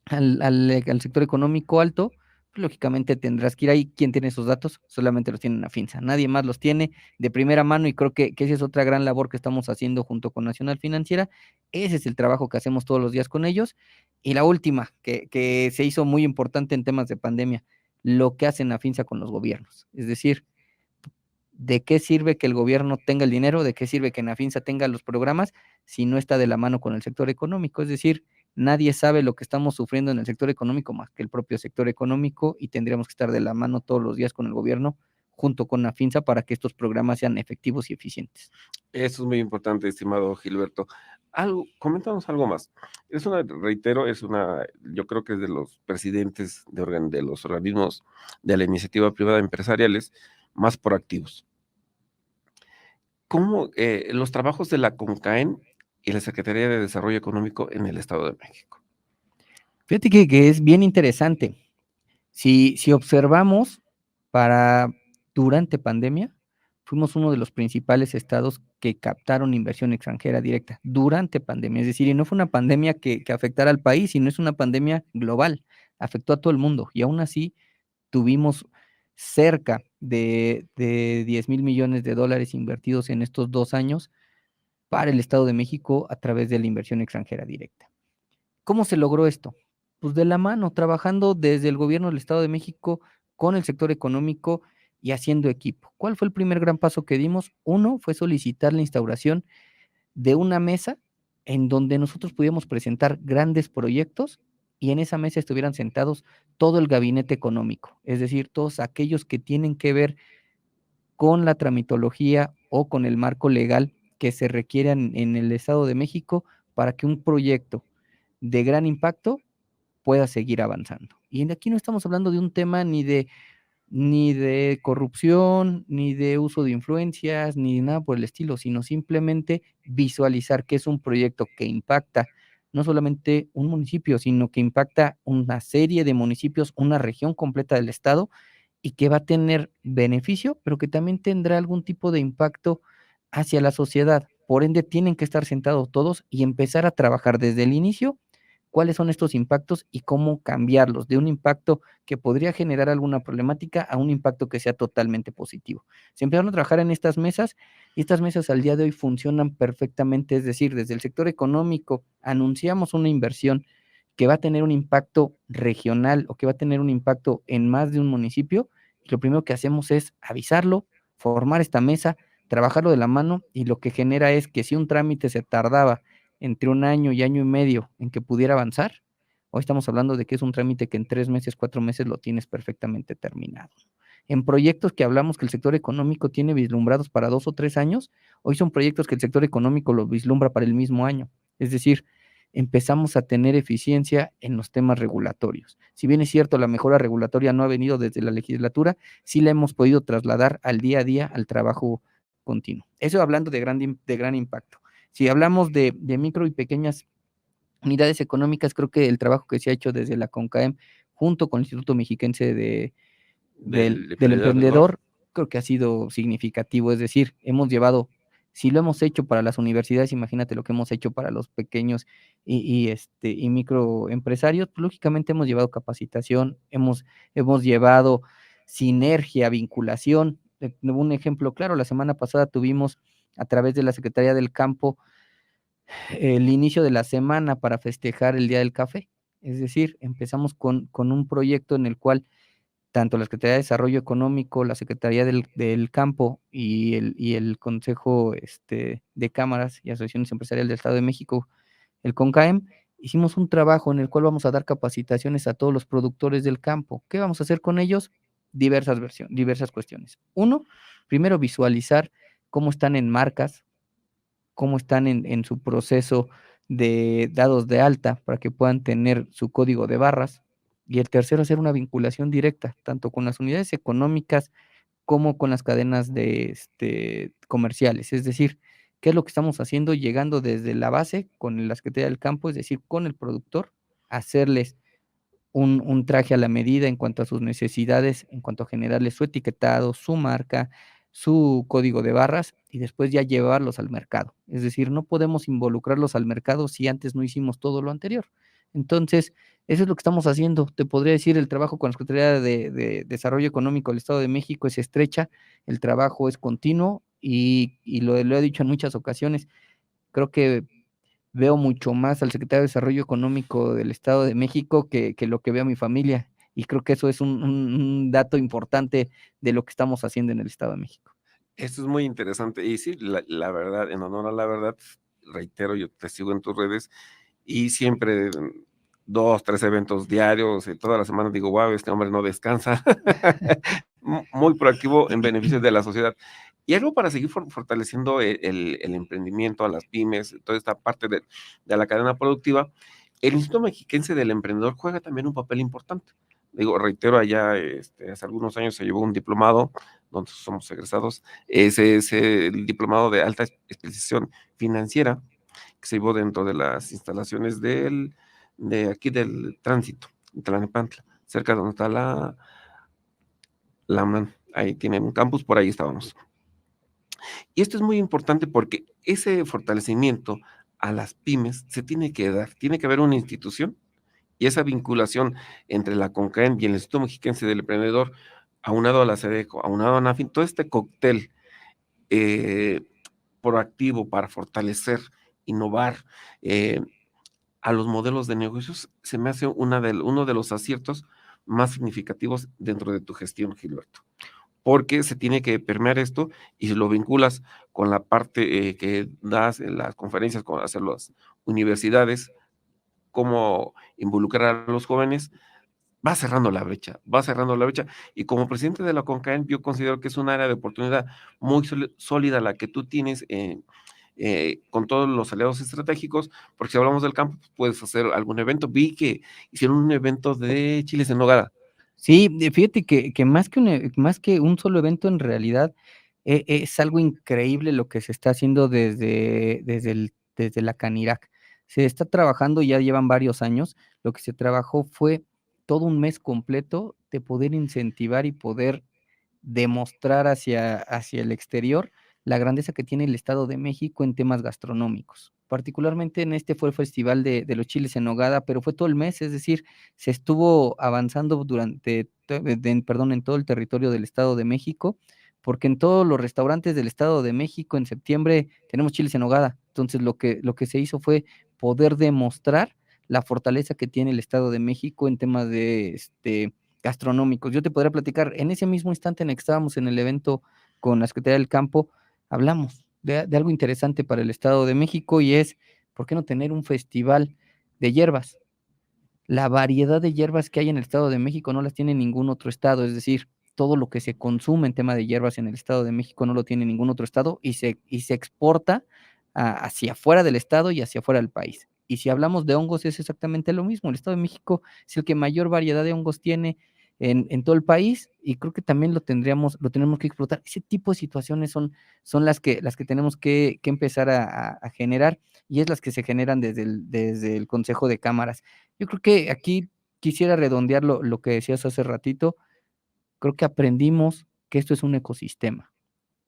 al sector económico alto, lógicamente tendrás que ir ahí. ¿Quién tiene esos datos? Solamente los tiene Nafinsa, nadie más los tiene de primera mano, y creo que esa es otra gran labor que estamos haciendo junto con Nacional Financiera. Ese es el trabajo que hacemos todos los días con ellos. Y la última, que se hizo muy importante en temas de pandemia, lo que hace Nafinsa con los gobiernos. Es decir, ¿de qué sirve que el gobierno tenga el dinero? ¿De qué sirve que Nafinsa tenga los programas si no está de la mano con el sector económico? Es decir, nadie sabe lo que estamos sufriendo en el sector económico más que el propio sector económico, y tendríamos que estar de la mano todos los días con el gobierno junto con Nafinsa para que estos programas sean efectivos y eficientes. Eso es muy importante, estimado Gilberto. Coméntanos algo más. Reitero, yo creo que es de los presidentes de los organismos de la iniciativa privada empresariales más proactivos. ¿Cómo los trabajos de la CONCAEN y la Secretaría de Desarrollo Económico en el Estado de México? Fíjate que es bien interesante. Si observamos, durante pandemia, fuimos uno de los principales estados que captaron inversión extranjera directa durante pandemia. Es decir, y no fue una pandemia que afectara al país, sino es una pandemia global, afectó a todo el mundo. Y aún así tuvimos cerca de 10,000 millones de dólares invertidos en estos 2 años para el Estado de México a través de la inversión extranjera directa. ¿Cómo se logró esto? Pues de la mano, trabajando desde el gobierno del Estado de México con el sector económico y haciendo equipo. ¿Cuál fue el primer gran paso que dimos? Uno fue solicitar la instauración de una mesa en donde nosotros pudiéramos presentar grandes proyectos, y en esa mesa estuvieran sentados todo el gabinete económico, es decir, todos aquellos que tienen que ver con la tramitología o con el marco legal que se requiera en el Estado de México para que un proyecto de gran impacto pueda seguir avanzando. Y aquí no estamos hablando de un tema ni de corrupción, ni de uso de influencias, ni de nada por el estilo, sino simplemente visualizar que es un proyecto que impacta no solamente un municipio, sino que impacta una serie de municipios, una región completa del estado, y que va a tener beneficio, pero que también tendrá algún tipo de impacto hacia la sociedad. Por ende, tienen que estar sentados todos y empezar a trabajar desde el inicio cuáles son estos impactos y cómo cambiarlos de un impacto que podría generar alguna problemática a un impacto que sea totalmente positivo. Se empezaron a trabajar en estas mesas, y estas mesas al día de hoy funcionan perfectamente. Es decir, desde el sector económico anunciamos una inversión que va a tener un impacto regional o que va a tener un impacto en más de un municipio, y lo primero que hacemos es avisarlo, formar esta mesa, trabajarlo de la mano, y lo que genera es que si un trámite se tardaba entre 1 año y año y medio en que pudiera avanzar, hoy estamos hablando de que es un trámite que en 3 meses, 4 meses lo tienes perfectamente terminado. En proyectos que hablamos que el sector económico tiene vislumbrados para 2 o 3 años, hoy son proyectos que el sector económico lo vislumbra para el mismo año. Es decir, empezamos a tener eficiencia en los temas regulatorios. Si bien es cierto, la mejora regulatoria no ha venido desde la legislatura, sí la hemos podido trasladar al día a día, al trabajo continuo. Eso hablando de gran impacto. Si hablamos de micro y pequeñas unidades económicas, creo que el trabajo que se ha hecho desde la CONCAEM junto con el Instituto Mexiquense Del del emprendedor. emprendedor, creo que ha sido significativo. Es decir, si lo hemos hecho para las universidades, imagínate lo que hemos hecho para los pequeños y microempresarios. Pues, lógicamente hemos llevado capacitación, hemos llevado sinergia, vinculación. Un ejemplo claro, la semana pasada tuvimos a través de la Secretaría del Campo el inicio de la semana para festejar el Día del Café. Es decir, empezamos con un proyecto en el cual tanto la Secretaría de Desarrollo Económico, la Secretaría del Campo y el Consejo de Cámaras y Asociaciones Empresariales del Estado de México, el CONCAEM, hicimos un trabajo en el cual vamos a dar capacitaciones a todos los productores del campo. ¿Qué vamos a hacer con ellos? Diversas cuestiones. Uno, primero visualizar cómo están en marcas, cómo están en su proceso de dados de alta para que puedan tener su código de barras. Y el tercero, hacer una vinculación directa, tanto con las unidades económicas como con las cadenas comerciales. Es decir, ¿qué es lo que estamos haciendo? Llegando desde la base con la Secretaría del Campo, es decir, con el productor, hacerles un traje a la medida en cuanto a sus necesidades, en cuanto a generarle su etiquetado, su marca, su código de barras, y después ya llevarlos al mercado. Es decir, no podemos involucrarlos al mercado si antes no hicimos todo lo anterior. Entonces, eso es lo que estamos haciendo. Te podría decir, el trabajo con la Secretaría de Desarrollo Económico del Estado de México es estrecha, el trabajo es continuo y lo he dicho en muchas ocasiones, creo que veo mucho más al secretario de Desarrollo Económico del Estado de México que lo que veo a mi familia. Y creo que eso es un dato importante de lo que estamos haciendo en el Estado de México. Esto es muy interesante. Y sí, la verdad, en honor a la verdad, reitero, yo te sigo en tus redes y siempre 2, 3 eventos diarios, todas las semanas digo: "Guau, este hombre no descansa". Muy proactivo en beneficio de la sociedad. Y algo para seguir fortaleciendo el emprendimiento, a las pymes, toda esta parte de la cadena productiva, el Instituto Mexiquense del Emprendedor juega también un papel importante. Digo, reitero, allá, hace algunos años se llevó un diplomado, donde somos egresados, ese es el diplomado de alta especialización financiera, que se llevó dentro de las instalaciones de aquí del tránsito, en Tlalnepantla, cerca de donde está la UNAM. Ahí tienen un campus, por ahí estábamos. Y esto es muy importante porque ese fortalecimiento a las pymes se tiene que dar, tiene que haber una institución y esa vinculación entre la CONCAEM y el Instituto Mexiquense del Emprendedor, aunado a la SEDECO, aunado a NAFIN, todo este cóctel eh, proactivo para fortalecer, innovar, eh, a los modelos de negocios, se me hace uno de los aciertos más significativos dentro de tu gestión, Gilberto. Porque se tiene que permear esto y si lo vinculas con la parte que das en las conferencias, con hacer las universidades, cómo involucrar a los jóvenes, va cerrando la brecha. Y como presidente de la CONCAEM, yo considero que es un área de oportunidad muy sólida la que tú tienes con todos los aliados estratégicos, porque si hablamos del campo, pues, puedes hacer algún evento. Vi que hicieron un evento de chiles en nogada. Sí, fíjate que más que un solo evento, en realidad, es algo increíble lo que se está haciendo desde la Canirac. Se está trabajando, ya llevan varios años, lo que se trabajó fue todo un mes completo de poder incentivar y poder demostrar hacia el exterior la grandeza que tiene el Estado de México en temas gastronómicos. Particularmente en este fue el festival de los chiles en nogada, pero fue todo el mes, es decir, se estuvo avanzando en todo el territorio del Estado de México, porque en todos los restaurantes del Estado de México en septiembre tenemos chiles en nogada. Entonces, lo que se hizo fue poder demostrar la fortaleza que tiene el Estado de México en temas gastronómicos. Yo te podría platicar, en ese mismo instante en el que estábamos en el evento con la Secretaría del Campo, hablamos de algo interesante para el Estado de México y es, ¿por qué no tener un festival de hierbas? La variedad de hierbas que hay en el Estado de México no las tiene ningún otro estado, es decir, todo lo que se consume en tema de hierbas en el Estado de México no lo tiene ningún otro estado y se exporta hacia afuera del estado y hacia afuera del país. Y si hablamos de hongos es exactamente lo mismo. El Estado de México es el que mayor variedad de hongos tiene en todo el país y creo que también lo tenemos que explotar. Ese tipo de situaciones son las que tenemos que empezar a generar y es las que se generan desde el Consejo de Cámaras. Yo creo que aquí quisiera redondear lo que decías hace ratito. Creo que aprendimos que esto es un ecosistema,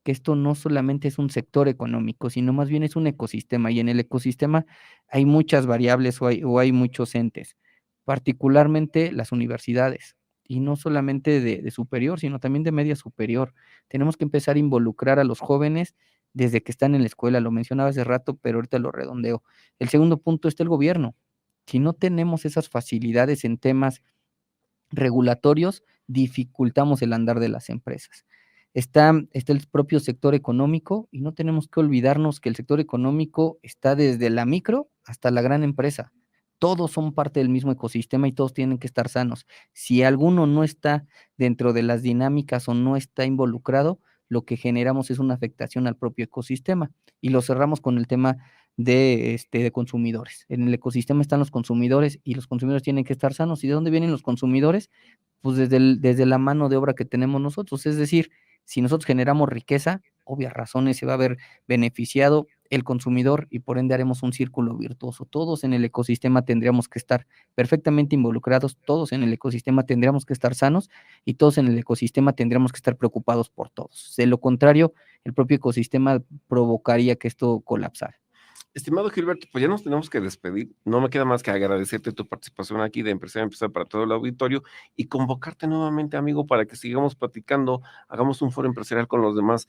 que esto no solamente es un sector económico, sino más bien es un ecosistema, y en el ecosistema hay muchas variables o hay muchos entes, particularmente las universidades, y no solamente de superior, sino también de media superior. Tenemos que empezar a involucrar a los jóvenes desde que están en la escuela, lo mencionaba hace rato, pero ahorita lo redondeo. El segundo punto está el gobierno. Si no tenemos esas facilidades en temas regulatorios, dificultamos el andar de las empresas. Está el propio sector económico y no tenemos que olvidarnos que el sector económico está desde la micro hasta la gran empresa. Todos son parte del mismo ecosistema y todos tienen que estar sanos. Si alguno no está dentro de las dinámicas o no está involucrado, lo que generamos es una afectación al propio ecosistema. Y lo cerramos con el tema de consumidores. En el ecosistema están los consumidores y los consumidores tienen que estar sanos. ¿Y de dónde vienen los consumidores? Pues desde la mano de obra que tenemos nosotros. Es decir, si nosotros generamos riqueza, obvias razones se va a ver beneficiado el consumidor y por ende haremos un círculo virtuoso. Todos en el ecosistema tendríamos que estar perfectamente involucrados, todos en el ecosistema tendríamos que estar sanos y todos en el ecosistema tendríamos que estar preocupados por todos. De lo contrario, el propio ecosistema provocaría que esto colapsara. Estimado Gilberto, pues ya nos tenemos que despedir. No me queda más que agradecerte tu participación aquí de Empresario a Empresario para todo el auditorio y convocarte nuevamente, amigo, para que sigamos platicando, hagamos un foro empresarial con los demás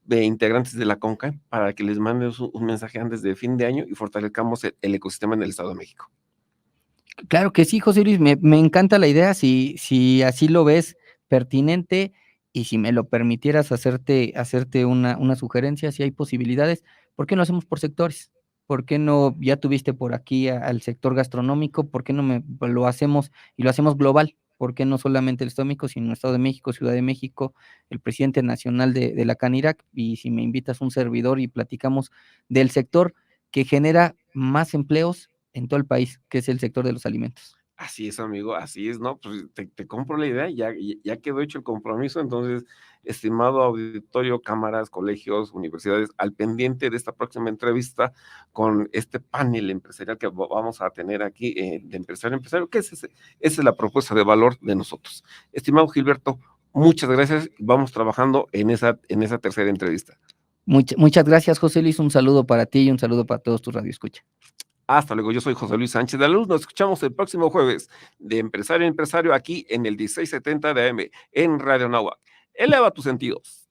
integrantes de la CONCA para que les mandes un mensaje antes de fin de año y fortalezcamos el ecosistema en el Estado de México. Claro que sí, José Luis, me encanta la idea, si así lo ves pertinente y si me lo permitieras hacerte una sugerencia, si hay posibilidades, ¿por qué no hacemos por sectores? ¿Por qué no, ya tuviste por aquí al sector gastronómico, por qué no lo hacemos y lo hacemos global? ¿Por qué no solamente el Estado de México, sino el Estado de México, Ciudad de México, el presidente nacional de la CANIRAC? Y si me invitas un servidor y platicamos del sector que genera más empleos en todo el país, que es el sector de los alimentos. Así es, amigo, así es, ¿no? Pues te compro la idea, ya quedó hecho el compromiso. Entonces, estimado auditorio, cámaras, colegios, universidades, al pendiente de esta próxima entrevista con este panel empresarial que vamos a tener aquí de empresario a empresario, que esa es la propuesta de valor de nosotros. Estimado Gilberto, muchas gracias. Vamos trabajando en esa tercera entrevista. Muchas gracias, José Luis. Un saludo para ti y un saludo para todos tus radioescuchas. Hasta luego, yo soy José Luis Sánchez de la Luz. Nos escuchamos el próximo jueves de Empresario a Empresario aquí en el 1670 de AM en Radio Nahuatl. Eleva tus sentidos.